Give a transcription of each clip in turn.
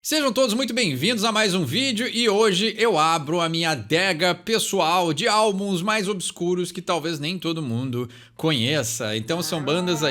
Sejam todos muito bem-vindos a mais um vídeo e hoje eu abro a minha adega pessoal de álbuns mais obscuros que talvez nem todo mundo conheça. Então são bandas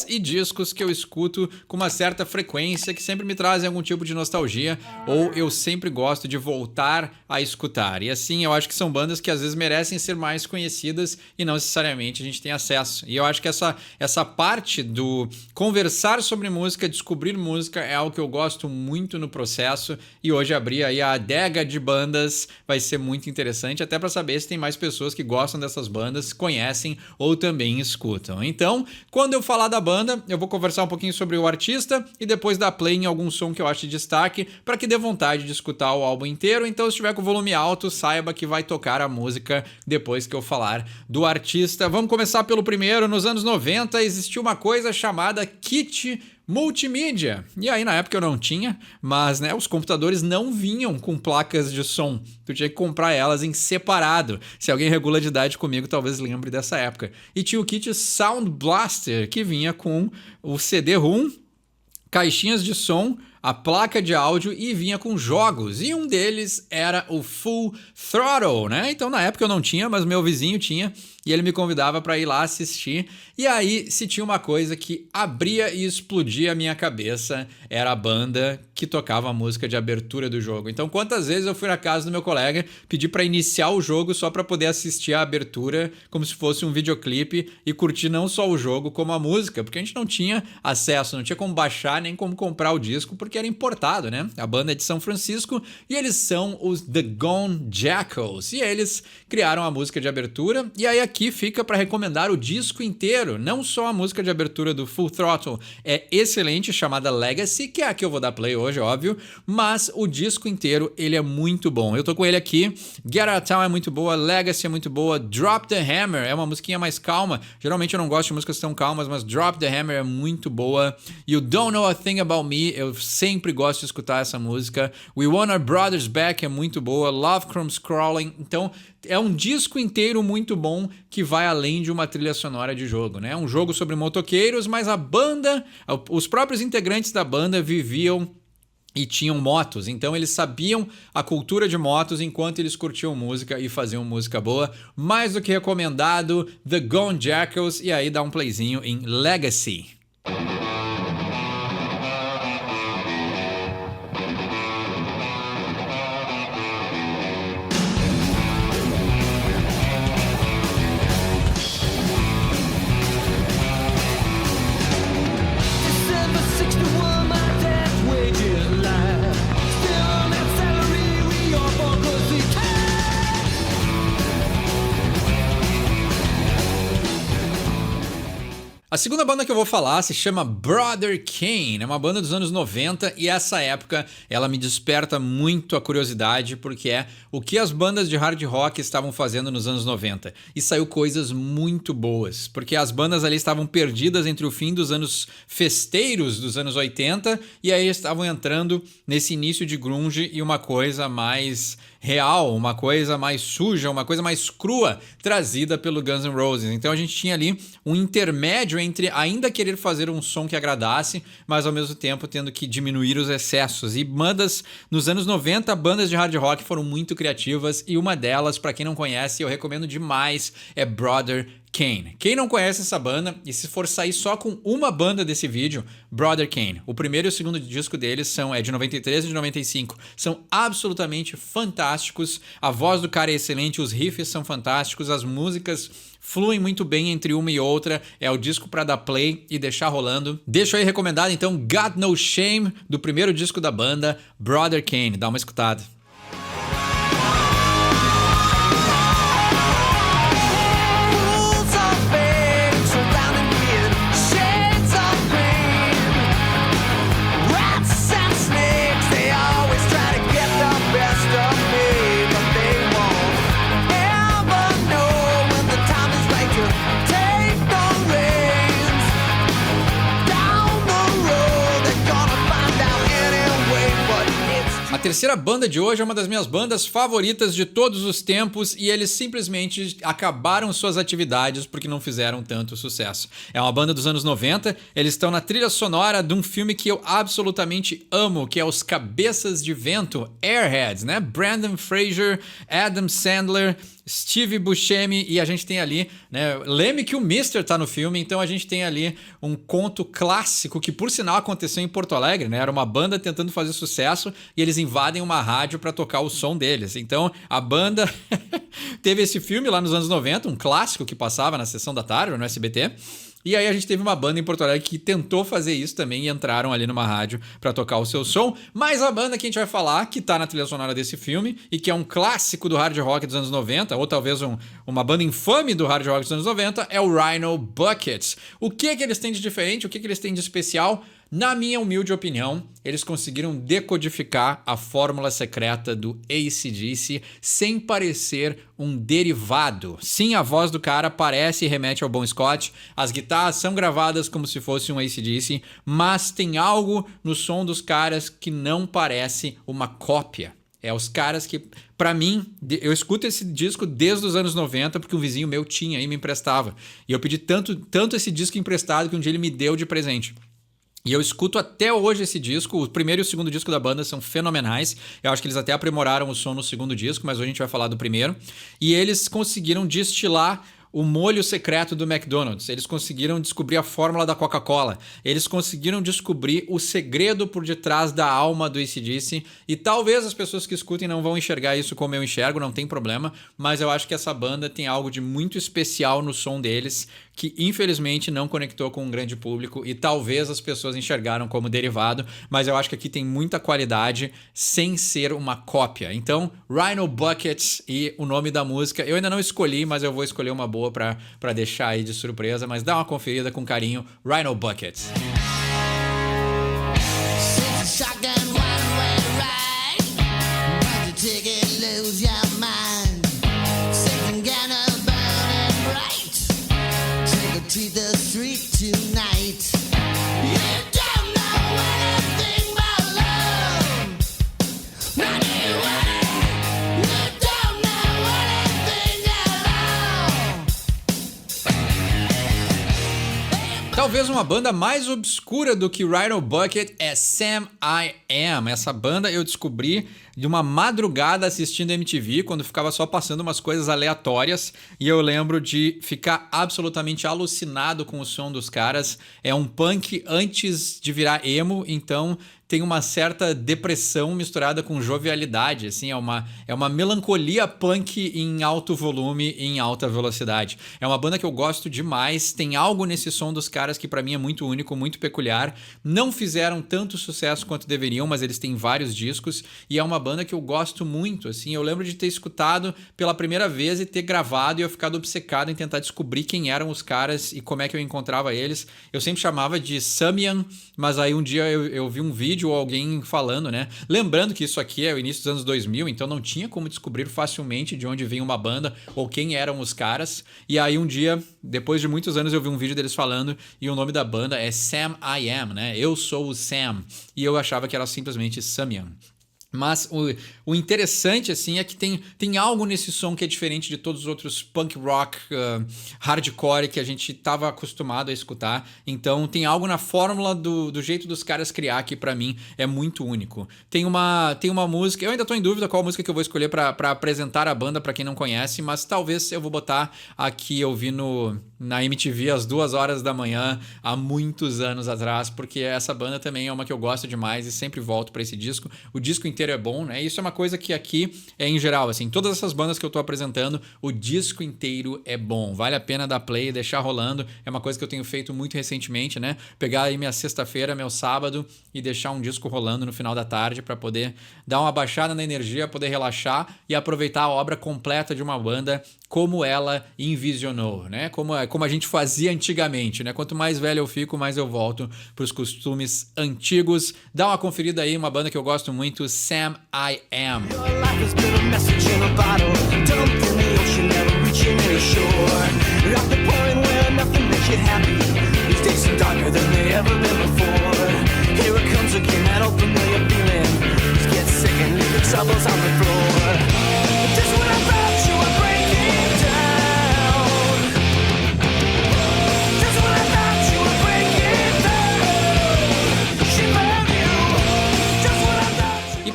e discos que eu escuto com uma certa frequência, que sempre me trazem algum tipo de nostalgia ou eu sempre gosto de voltar a escutar. E assim, eu acho que são bandas que às vezes merecem ser mais conhecidas e não necessariamente a gente tem acesso. E eu acho que essa parte do conversar sobre música, descobrir música é algo que eu gosto muito no processo, e hoje abrir aí a adega de bandas vai ser muito interessante, até para saber se tem mais pessoas que gostam dessas bandas, conhecem ou também escutam. Então, quando eu falar da banda, eu vou conversar um pouquinho sobre o artista e depois dar play em algum som que eu acho de destaque para que dê vontade de escutar o álbum inteiro. Então, se estiver com o volume alto, saiba que vai tocar a música depois que eu falar do artista. Vamos começar pelo primeiro. Nos anos 90 existiu uma coisa chamada kit multimídia. E aí na época eu não tinha, mas né, os computadores não vinham com placas de som. Tu tinha que comprar elas em separado. Se alguém regula de idade comigo, talvez lembre dessa época. E tinha o kit Sound Blaster, que vinha com o CD-ROM, caixinhas de som, a placa de áudio e vinha com jogos. E um deles era o Full Throttle, né? Então na época eu não tinha, mas meu vizinho tinha. E ele me convidava para ir lá assistir. E aí, se tinha uma coisa que abria e explodia a minha cabeça, era a banda que tocava a música de abertura do jogo. Então, quantas vezes eu fui na casa do meu colega, pedi para iniciar o jogo só para poder assistir a abertura, como se fosse um videoclipe, e curtir não só o jogo, como a música, porque a gente não tinha acesso, não tinha como baixar, nem como comprar o disco, porque era importado, né? A banda é de São Francisco e eles são os The Gone Jackals. E eles criaram a música de abertura, e aí aqui fica para recomendar o disco inteiro, não só a música de abertura do Full Throttle é excelente, chamada Legacy, que é a que eu vou dar play hoje, óbvio, mas o disco inteiro, ele é muito bom. Eu tô com ele aqui, Get Out of Town é muito boa, Legacy é muito boa, Drop the Hammer é uma musiquinha mais calma, geralmente eu não gosto de músicas tão calmas, mas Drop the Hammer é muito boa, You Don't Know a Thing About Me, eu sempre gosto de escutar essa música, We Want Our Brothers Back é muito boa, Love Comes Crawling, então é um disco inteiro muito bom que vai além de uma trilha sonora de jogo, né? É um jogo sobre motoqueiros, mas a banda, os próprios integrantes da banda viviam e tinham motos, então eles sabiam a cultura de motos enquanto eles curtiam música e faziam música boa. Mais do que recomendado, The Gone Jackals, e aí dá um playzinho em Legacy. A segunda banda que eu vou falar se chama Brother Kane, é uma banda dos anos 90 e essa época ela me desperta muito a curiosidade porque é o que as bandas de hard rock estavam fazendo nos anos 90 e saiu coisas muito boas, porque as bandas ali estavam perdidas entre o fim dos anos festeiros dos anos 80 e aí estavam entrando nesse início de grunge e uma coisa mais real, uma coisa mais suja, uma coisa mais crua trazida pelo Guns N' Roses. Então a gente tinha ali um intermédio entre ainda querer fazer um som que agradasse, mas ao mesmo tempo tendo que diminuir os excessos. E bandas nos anos 90, bandas de hard rock foram muito criativas e uma delas, para quem não conhece, eu recomendo demais, é Brother Kane. Quem não conhece essa banda, e se for sair só com uma banda desse vídeo, Brother Kane. O primeiro e o segundo disco deles é de 93 e de 95. São absolutamente fantásticos. A voz do cara é excelente, os riffs são fantásticos, as músicas fluem muito bem entre uma e outra. É o disco para dar play e deixar rolando. Deixo aí recomendado então Got No Shame, do primeiro disco da banda, Brother Kane. Dá uma escutada. terceira banda de hoje é uma das minhas bandas favoritas de todos os tempos e eles simplesmente acabaram suas atividades porque não fizeram tanto sucesso. É uma banda dos anos 90, eles estão na trilha sonora de um filme que eu absolutamente amo, que é Os Cabeças de Vento, Airheads, né? Brendan Fraser, Adam Sandler, Steve Buscemi e a gente tem ali, né? Lembre que o Mister tá no filme, então a gente tem ali um conto clássico que por sinal aconteceu em Porto Alegre, né? Era uma banda tentando fazer sucesso e eles invadem uma rádio para tocar o som deles. Então a banda teve esse filme lá nos anos 90, um clássico que passava na sessão da tarde no SBT. E aí a gente teve uma banda em Porto Alegre que tentou fazer isso também e entraram ali numa rádio pra tocar o seu som. Mas a banda que a gente vai falar, que tá na trilha sonora desse filme e que é um clássico do hard rock dos anos 90, ou talvez uma banda infame do hard rock dos anos 90, é o Rhino Buckets. O que eles têm de diferente? O que eles têm de especial? Na minha humilde opinião, eles conseguiram decodificar a fórmula secreta do AC/DC sem parecer um derivado. Sim, a voz do cara parece e remete ao Bon Scott, as guitarras são gravadas como se fosse um AC/DC, mas tem algo no som dos caras que não parece uma cópia. É os caras que, pra mim, eu escuto esse disco desde os anos 90 porque um vizinho meu tinha e me emprestava. E eu pedi tanto esse disco emprestado que um dia ele me deu de presente. E eu escuto até hoje esse disco, o primeiro e o segundo disco da banda são fenomenais, eu acho que eles até aprimoraram o som no segundo disco, mas hoje a gente vai falar do primeiro. E eles conseguiram destilar o molho secreto do McDonald's, eles conseguiram descobrir a fórmula da Coca-Cola, eles conseguiram descobrir o segredo por detrás da alma do AC/DC e talvez as pessoas que escutem não vão enxergar isso como eu enxergo, não tem problema, mas eu acho que essa banda tem algo de muito especial no som deles que infelizmente não conectou com um grande público e talvez as pessoas enxergaram como derivado, mas eu acho que aqui tem muita qualidade sem ser uma cópia. Então, Rhino Buckets e o nome da música, eu ainda não escolhi, mas eu vou escolher uma boa para deixar aí de surpresa, mas dá uma conferida com carinho, Rhino Buckets. To the street tonight. You don't know anything about love. Not you don't know anything at all. Talvez uma banda mais obscura do que Rhino Bucket é Sam I Am. Essa banda eu descobri de uma madrugada assistindo MTV, quando ficava só passando umas coisas aleatórias, e eu lembro de ficar absolutamente alucinado com o som dos caras. É um punk antes de virar emo, então tem uma certa depressão misturada com jovialidade, assim, é uma melancolia punk em alto volume e em alta velocidade. É uma banda que eu gosto demais, tem algo nesse som dos caras que pra mim é muito único, muito peculiar. Não fizeram tanto sucesso quanto deveriam, mas eles têm vários discos e é uma banda que eu gosto muito, assim. Eu lembro de ter escutado pela primeira vez e ter gravado e eu ficado obcecado em tentar descobrir quem eram os caras e como é que eu encontrava eles. Eu sempre chamava de Samian, mas aí um dia eu vi um vídeo ou alguém falando, né? Lembrando que isso aqui é o início dos anos 2000, então não tinha como descobrir facilmente de onde vinha uma banda ou quem eram os caras. E aí um dia, depois de muitos anos, eu vi um vídeo deles falando e o nome da banda é Sam I Am, né? Eu sou o Sam. E eu achava que era simplesmente Samian. Mas o interessante, assim, é que tem algo nesse som que é diferente de todos os outros punk rock, hardcore que a gente estava acostumado a escutar. Então tem algo na fórmula do jeito dos caras criar que pra mim é muito único. Tem uma música, eu ainda tô em dúvida qual música que eu vou escolher pra apresentar a banda pra quem não conhece, mas talvez eu vou botar aqui, eu vi na MTV às 2 horas da manhã, há muitos anos atrás, porque essa banda também é uma que eu gosto demais e sempre volto pra esse disco. O disco inteiro é bom, né? Isso é uma coisa que aqui é em geral, assim, todas essas bandas que eu tô apresentando, o disco inteiro é bom. Vale a pena dar play, deixar rolando. É uma coisa que eu tenho feito muito recentemente, né? Pegar aí minha sexta-feira, meu sábado e deixar um disco rolando no final da tarde para poder dar uma baixada na energia, poder relaxar e aproveitar a obra completa de uma banda como ela envisionou, né? Como a gente fazia antigamente, né? Quanto mais velho eu fico, mais eu volto para os costumes antigos. Dá uma conferida aí, uma banda que eu gosto muito, Sam I Am. Your life has been a message in a bottle, dumped in the ocean, never reaching any shore. You're at the point where nothing makes you happy. These days seem darker than they ever been before. Here it comes again, that old familiar feeling. Just get sick and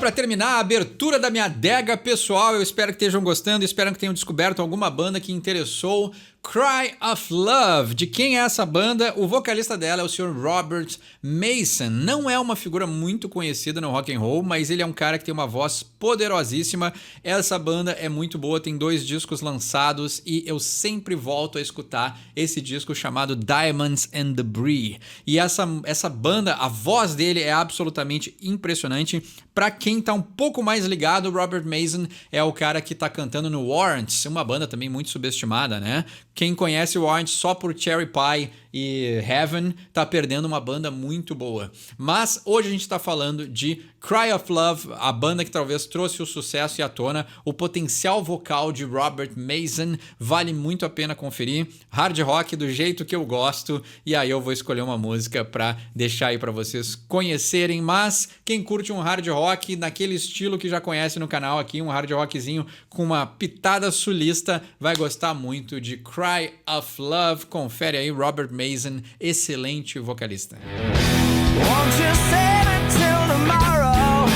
pra terminar, a abertura da minha adega pessoal. Eu espero que estejam gostando, espero que tenham descoberto alguma banda que interessou. Cry of Love. De quem é essa banda? O vocalista dela é o Sr. Robert Mason. Não é uma figura muito conhecida no rock and roll, mas ele é um cara que tem uma voz poderosíssima. Essa banda é muito boa, tem 2 discos lançados e eu sempre volto a escutar esse disco chamado Diamonds and Debris. E essa banda, a voz dele é absolutamente impressionante. Pra quem tá um pouco mais ligado, o Robert Mason é o cara que tá cantando no Warrant, uma banda também muito subestimada, né? Quem conhece o Warrant só por Cherry Pie e Heaven tá perdendo uma banda muito boa. Mas hoje a gente tá falando de Cry of Love, a banda que talvez trouxe o sucesso e à tona. O potencial vocal de Robert Mason vale muito a pena conferir. Hard rock do jeito que eu gosto. E aí eu vou escolher uma música pra deixar aí pra vocês conhecerem. Mas quem curte um hard rock naquele estilo que já conhece no canal aqui, um hard rockzinho com uma pitada sulista, vai gostar muito de Cry of Love. Confere aí, Robert Mason, excelente vocalista. Won't you save it till tomorrow?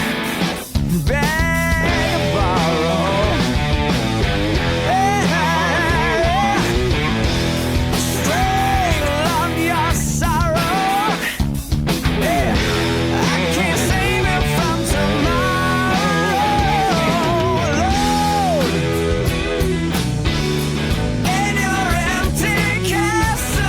Beg and borrow. Yeah. Strangle on your sorrow. Yeah. I can't save it from tomorrow. Alone in your empty castle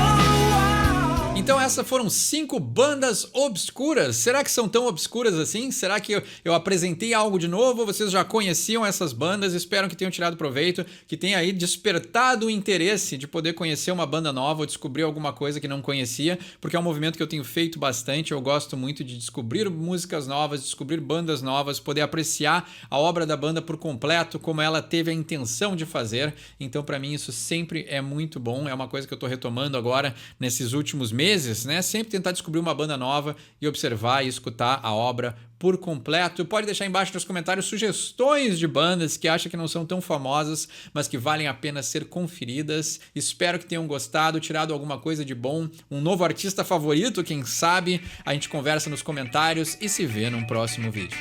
wall. Então essas foram 5 bandas obscuras. Será que são tão obscuras assim? Será que eu apresentei algo de novo? Vocês já conheciam essas bandas? Espero que tenham tirado proveito, que tenha aí despertado o interesse de poder conhecer uma banda nova ou descobrir alguma coisa que não conhecia, porque é um movimento que eu tenho feito bastante. Eu gosto muito de descobrir músicas novas, descobrir bandas novas, poder apreciar a obra da banda por completo, como ela teve a intenção de fazer. Então, para mim, isso sempre é muito bom. É uma coisa que eu tô retomando agora nesses últimos meses, né? Sempre tentar descobrir uma banda nova e observar e escutar a obra por completo. Pode deixar embaixo nos comentários sugestões de bandas que acha que não são tão famosas, mas que valem a pena ser conferidas. Espero que tenham gostado, tirado alguma coisa de bom, um novo artista favorito, quem sabe. A gente conversa nos comentários e se vê num próximo vídeo.